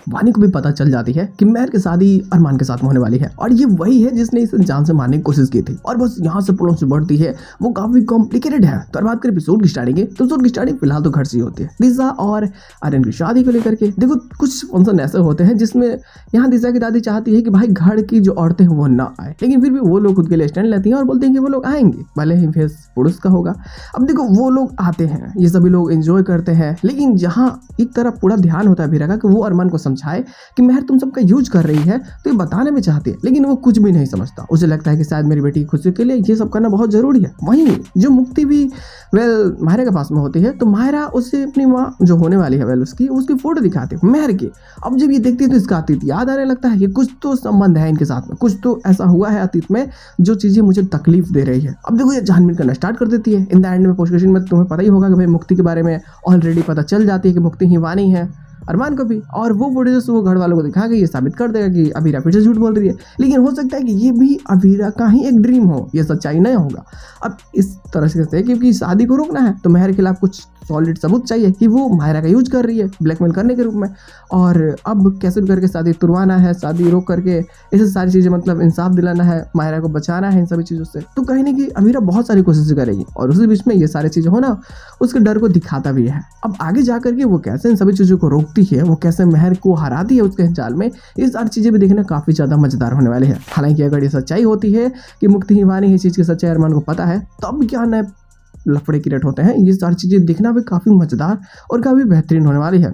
वानी को भी पता चल जाती है कि महर की शादी अरमान के साथ होने वाली है और ये वही है जिसने इसे जान से मारने की कोशिश की थी। और बस यहाँ से प्रॉब्लम से बढ़ती है, वो काफी कॉम्प्लिकेटेड है। तो बात करें एपिसोड की स्टार्टिंग की, तो एपिसोड की स्टार्टिंग फिलहाल तो घर से ही होती है। दिशा और आर्यन की शादी को लेकर के देखो कुछ फंक्शन ऐसे होते हैं जिसमें यहाँ दिशा की दादी चाहती है कि भाई घर की जो औरतें हैं वो ना आए, लेकिन फिर भी वो लोग खुद के लिए स्टैंड लेती हैं और बोलते हैं कि वो लोग आएंगे, भले ही फेस पुरुष का होगा। अब देखो वो लोग आते हैं, ये सभी लोग एंजॉय करते हैं, लेकिन जहाँ एक तरफ पूरा ध्यान होता है अभीरा का कि वो अरमान को समझाए कि महर तुम सबका यूज कर रही है, तो ये बताने में चाहती है, लेकिन वो कुछ भी नहीं समझता। उसे लगता है कि शायद मेरी बेटी की खुशी के लिए ये सब करना बहुत जरूरी है। वहीं जो मुक्ति भी माहिरा के पास में होती है, तो माहिरा उसे अपनी माँ जो होने वाली है उसकी फोटो दिखाती है महर की। अब जब ये देखती है तो इसका अतीत याद आने लगता है कि कुछ तो संबंध है इनके साथ में, कुछ तो ऐसा हुआ है अतीत में जो चीजें मुझे तकलीफ दे रही है। अब देखो ये जानबीन करना स्टार्ट कर देती है। इन द एंड में पोस्ट क्रेडिट में तुम्हें पता ही होगा कि भाई मुक्ति के बारे में ऑलरेडी पता चल जाती है कि मुक्ति ही वानी है, अरमान को भी, और वो फुटेजेस वो घर वालों को दिखा के ये साबित कर देगा कि अभीरा फिर से झूठ बोल रही है। लेकिन हो सकता है कि ये भी अभीरा का ही एक ड्रीम हो, ये सच्चाई नहीं होगा। अब इस तरह से क्योंकि शादी को रोकना है तो महर के खिलाफ कुछ सॉलिड सबूत चाहिए कि वो माहिरा का यूज कर रही है ब्लैकमेल करने के रूप में, और अब कैसे भी करके शादी तुड़वाना है, शादी रोक करके ऐसे सारी चीज़ें मतलब इंसाफ दिलाना है, माहिरा को बचाना है इन सभी चीज़ों से। तो कहीं ना कहीं अभीरा बहुत सारी कोशिशें करेगी और उसी बीच में ये सारी चीज़ें होना उसके डर को दिखाता भी है। अब आगे जा करके वो कैसे इन सभी चीज़ों को रोकती है, वो कैसे महर को हराती है उसके जाल में, ये सारी चीज़ें भी देखना काफ़ी ज़्यादा मजेदार होने वाली है। हालांकि अगर ये सच्चाई होती है कि मुक्ति ही वानी है, इस चीज़ की सच्चाई अरमान को पता है, तब क्या नए लफड़े क्रिएट होते हैं। ये सारी चीज़ें देखना भी काफ़ी मजेदार और काफ़ी बेहतरीन होने वाली है।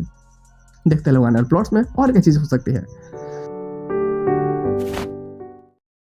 देखते लोग आने वाले प्लॉट्स में और क्या चीज़ हो सकती है।